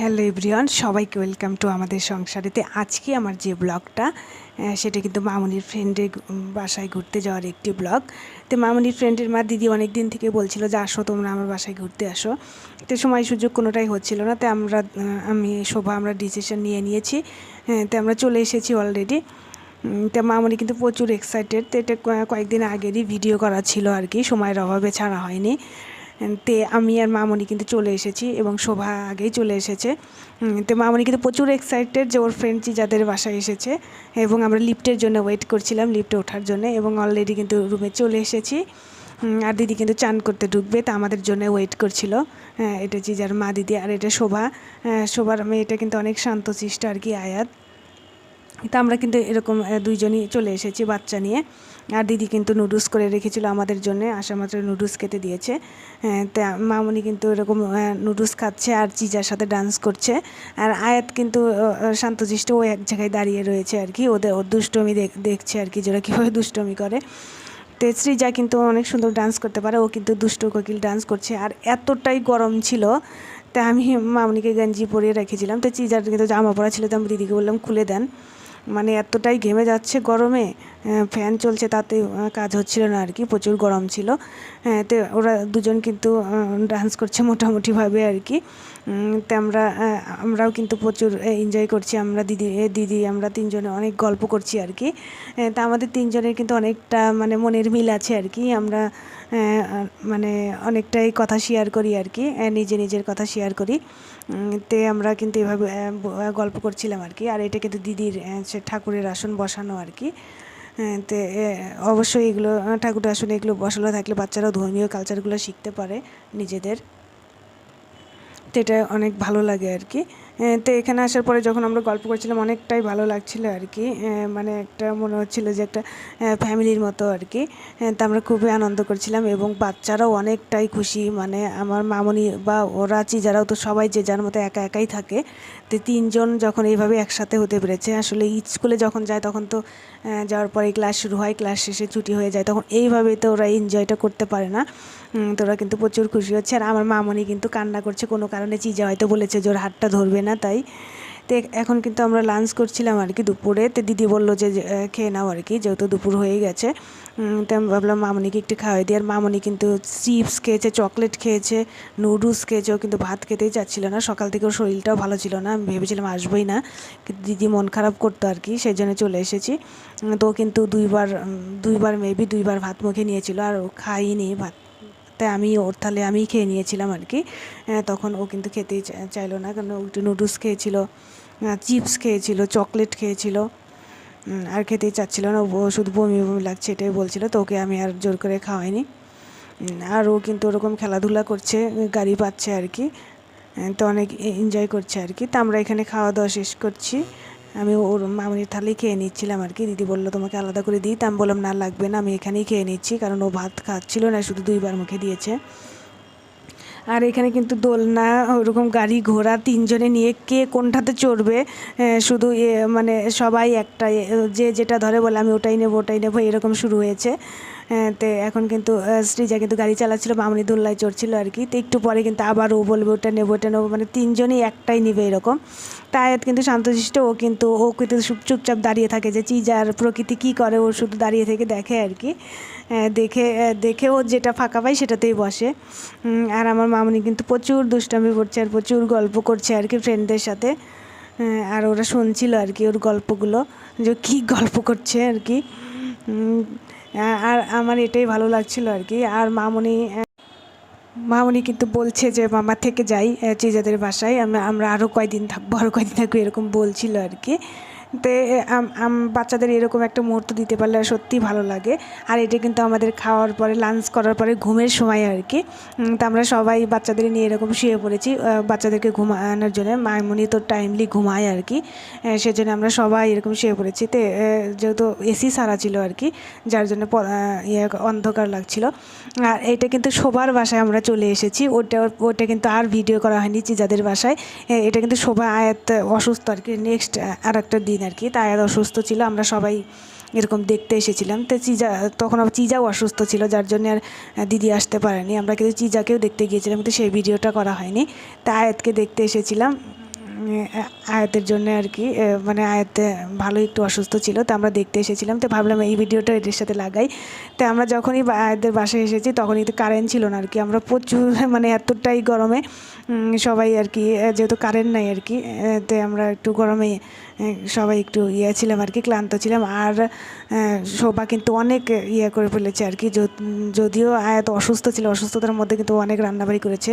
Hello everyone, সবাইকে welcome to আমাদের সংসারেতে। আজকে আমার যে ব্লগটা সেটা কিন্তু মামনির ফ্রেন্ডের বাসায় ঘুরতে যাওয়ার একটি ব্লগ। তো মামনির ফ্রেন্ডের মা দিদি অনেক দিন থেকে বলছিল যে আসো তোমরা আমার বাসায় ঘুরতে আসো। তো সময় সুযোগ কোনোটাই হচ্ছিল না। তো আমি শোভা আমরা ডিসিশন নিয়েছি। তো আমরা চলে এসেছি অলরেডি। তো মামনি কিন্তু প্রচুর এক্সাইটেড। তো এটা কয়েকদিন আগেরই ভিডিও করা ছিল আর কি, সময়ের অভাবে ছাড়া হয়নি। তে আমি আর মামনি কিন্তু চলে এসেছি এবং শোভা আগেই চলে এসেছে। তো মামনি কিন্তু প্রচুর এক্সাইটেড যে ওর ফ্রেন্ড যাদের বাসায় এসেছে, এবং আমরা লিফটের জন্য ওয়েট করছিলাম, লিফটে ওঠার জন্য, এবং অলরেডি কিন্তু রুমে চলে এসেছি। আর দিদি কিন্তু চান করতে ঢুকবে, তা আমাদের জন্য ওয়েট করছিল। এটা জিজার মা দিদি, আর এটা শোভা। শোভার মেয়েটা কিন্তু অনেক শান্তশিষ্ট আর কি, আয়াত। তো আমরা কিন্তু এরকম দুইজনই চলে এসেছি বাচ্চা নিয়ে। আর দিদি কিন্তু নুডলস করে রেখেছিল আমাদের জন্য, আসা মাত্র নুডলস খেতে দিয়েছে। তা মামনি কিন্তু এরকম নুডলস খাচ্ছে আর চিজার সাথে ডান্স করছে। আর আয়াত কিন্তু শান্তশিষ্ট, ও এক জায়গায় দাঁড়িয়ে রয়েছে আর কি, ওর দুষ্টমি দেখছে আর কি, যারা কীভাবে দুষ্টমি করে। তো সৃজা কিন্তু অনেক সুন্দর ডান্স করতে পারে, ও কিন্তু দুষ্ট কোকিল ডান্স করছে। আর এতটাই গরম ছিল, তা আমি মামনিকে গেঞ্জি পরিয়ে রেখেছিলাম। তো চিজার কিন্তু জামা পরা ছিল, তো আমি দিদিকে বললাম খুলে দেন, মানে এতটাই ঘেমে যাচ্ছে গরমে। ফ্যান চলছে তাতে কাজ হচ্ছিল না আর কি, প্রচুর গরম ছিল। তো ওরা দুজন কিন্তু ডান্স করছে মোটামুটিভাবে আর কি। তো আমরাও কিন্তু প্রচুর এনজয় করছি। দিদি আমরা তিনজনে অনেক গল্প করছি আর কি। তা আমাদের তিনজনের কিন্তু অনেকটা মানে মনের মিল আছে আর কি। আমরা মানে অনেকটাই কথা শেয়ার করি আর কি, নিজের কথা শেয়ার করি। তে আমরা কিন্তু এভাবে গল্প করছিলাম আর কি। আর এটা কিন্তু দিদির সে ঠাকুরের আসন বসানো আর কি। তো অবশ্যই এগুলো ঠাকুরের আসনে এগুলো বসানো থাকলে বাচ্চারাও ধর্মীয় কালচারগুলো শিখতে পারে নিজেদের। তো এটা অনেক ভালো লাগে আর কি। তো এখানে আসার পরে যখন আমরা গল্প করছিলাম অনেকটাই ভালো লাগছিল আর কি। মানে একটা মনে হচ্ছিলো যে একটা ফ্যামিলির মতো আর কি। তো আমরা খুবই আনন্দ করছিলাম এবং বাচ্চারাও অনেকটাই খুশি। মানে আমার মামনি বা ওরা যারাও তো সবাই যে যার মতো একা একাই থাকে। তো তিনজন যখন এইভাবে একসাথে হতে পেরেছে, আসলে স্কুলে যখন যায় তখন তো যাওয়ার পরে ক্লাস শুরু হয়, ক্লাস শেষে ছুটি হয়ে যায়, তখন এইভাবে তো ওরা এনজয়টা করতে পারে না। তো ওরা কিন্তু প্রচুর খুশি হচ্ছে। আর আমার মামনি কিন্তু কান্না করছে কোনো কারণে, চিজা হয়তো বলেছে যে ওর হাতটা ধরবে না তাই। তো এখন কিন্তু আমরা লাঞ্চ করছিলাম আর কি দুপুরে। তো দিদি বললো যে খেয়ে নাও আর কি, যেহেতু দুপুর হয়ে গেছে। তো আমি ভাবলাম মামনিকে একটু খাওয়াই দিই। আর মামনি কিন্তু চিপস খেয়েছে, চকলেট খেয়েছে, নুডলস খেয়েছে, ও কিন্তু ভাত খেতেই চাচ্ছিল না। সকাল থেকে ওর শরীরটাও ভালো ছিল না, আমি ভেবেছিলাম আসবোই না, কিন্তু দিদি মন খারাপ করতো আর কি, সেই জন্য চলে এসেছি। তো কিন্তু দুইবার ভাত মুখে নিয়েছিল, আর ও খাইনি ভাত। তাই আমি খেয়ে নিয়েছিলাম আর কি। তখন ও কিন্তু খেতেই চাইলো না, কারণ ও একটু নুডলস খেয়েছিল, চিপস খেয়েছিল, চকলেট খেয়েছিল, আর খেতেই চাচ্ছিল না। ও শুধু বমি বমি লাগছে এটাই বলছিল, তো ওকে আমি আর জোর করে খাওয়াইনি। আর ও কিন্তু ওরকম খেলাধুলা করছে, গাড়ি পাচ্ছে আর কি। তো অনেক এনজয় করছে আর কি। তো আমরা এখানে খাওয়া দাওয়া শেষ করছি। আমি ওর মামনির থালি খেয়ে নিচ্ছিলাম আর কি। দিদি বললো তোমাকে আলাদা করে দিই, তা আমি বললাম না লাগবে না, আমি এখানেই খেয়ে নিচ্ছি, কারণ ও ভাত খাচ্ছিল না, শুধু দুইবার মুখে দিয়েছে। আর এখানে কিন্তু দোলনা, ওরকম গাড়ি ঘোড়া তিনজনে নিয়ে কে কোনটাতে চড়বে, শুধু মানে সবাই একটা যে যেটা ধরে বলে আমি ওটাই নেবো এরকম শুরু হয়েছে। তো এখন কিন্তু শ্রীজা কিন্তু গাড়ি চালাচ্ছিল, মামনি দোলনায় চড়ছিল আর কি। তো একটু পরে কিন্তু আবার ও বলবে ওটা নেবো, মানে তিনজনই একটাই নেবে এরকম। তা আয়াত কিন্তু শান্তশিষ্ট, ও কিন্তু চুপচাপ দাঁড়িয়ে থাকে, যে চিজার প্রকৃতি কী করে, ও শুধু দাঁড়িয়ে থেকে দেখে আর কি। দেখে ও যেটা ফাঁকা পায় সেটাতেই বসে। আর আমার মামনি কিন্তু প্রচুর দুষ্টামি করছে আর প্রচুর গল্প করছে আর কি ফ্রেন্ডদের সাথে। আর ওরা শুনছিল আর কি ওর গল্পগুলো, যে কী গল্প করছে আর কি। আর আমার এটাই ভালো লাগছিল আর কি। আর মামনি কিন্তু বলছে যে মামা থেকে যাই চিজাদের বাসায়, আমরা আরও কয়দিন থাকবো এরকম বলছিল আর কি। তো বাচ্চাদের এরকম একটা মুহূর্ত দিতে পারলে সত্যিই ভালো লাগে। আর এটা কিন্তু আমাদের খাওয়ার পরে, লাঞ্চ করার পরে ঘুমের সময় আর কি। তো আমরা সবাই বাচ্চাদের নিয়ে এরকম শুয়ে পড়েছি বাচ্চাদেরকে ঘুমানোর জন্য। মামনি তো টাইমলি ঘুমায় আর কি, সেজন্য আমরা সবাই এরকম শুয়ে পড়েছি। তো যেহেতু এসি সারা ছিল আর কি, যার জন্য অন্ধকার লাগছিল। আর এটা কিন্তু শোভার বাসায় আমরা চলে এসেছি, ওটা কিন্তু আর ভিডিও করা হয়নি চিজাদের বাসায়। এটা কিন্তু শোভা আয়াত অসুস্থ আর কি, নেক্সট আর একটা দিন আর কি। তা আয়াত অসুস্থ ছিল, আমরা সবাই এরকম দেখতে এসেছিলাম। তো তখন আবার চিজাও অসুস্থ ছিল, যার জন্য আর দিদি আসতে পারেনি। আমরা কিন্তু চিজাকেও দেখতে গিয়েছিলাম, কিন্তু সেই ভিডিওটা করা হয়নি। তা আয়াতকে দেখতে এসেছিলাম। আয়াতের জন্য আর কি, মানে আয়াত ভালো একটু অসুস্থ ছিল, তো আমরা দেখতে এসেছিলাম, তো ভাবলাম এই ভিডিওটা এদের সাথে লাগাই। তো আমরা যখনই আয়াতের বাসায় এসেছি তখনই তো কারেন্ট ছিল না আর কি, আমরা প্রচুর মানে এতটাই গরমে সবাই আর কি, যেহেতু কারেন্ট নাই আর কি, তো আমরা একটু গরমে সবাই একটু ছিলাম আর কি, ক্লান্ত ছিলাম। আর শোভা কিন্তু অনেক করে ফেলেছে আর কি, যদিও আয়াত অসুস্থ ছিল, অসুস্থতার মধ্যে কিন্তু অনেক রান্নাবাড়ি করেছে।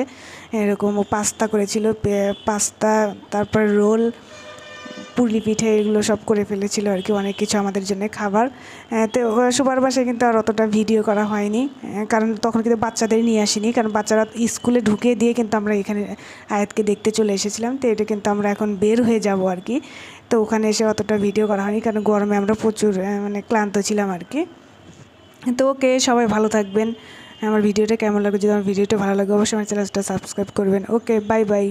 এরকম পাস্তা করেছিল, পাস্তা, তারপর রোল, পুলি পিঠে, এগুলো সব করে ফেলেছিল আর কি, অনেক কিছু আমাদের জন্য খাবার। তো সবার বাসায় কিন্তু আর অতটা ভিডিও করা হয়নি, কারণ তখন কিন্তু বাচ্চাদের নিয়ে আসিনি, কারণ বাচ্চারা স্কুলে ঢুকিয়ে দিয়ে কিন্তু আমরা এখানে আয়াতকে দেখতে চলে এসেছিলাম। তো এটা কিন্তু আমরা এখন বের হয়ে যাব আর কি, তো ওখানে এসে অতটা ভিডিও করা হয়নি, কারণ গরমে আমরা প্রচুর মানে ক্লান্ত ছিলাম আর কি। তো ওকে, সবাই ভালো থাকবেন। আমার ভিডিওটা কেমন লাগে, যদি আমার ভিডিওটা ভালো লাগে অবশ্যই আমার চ্যানেলটা সাবস্ক্রাইব করবেন। ওকে, বাই বাই।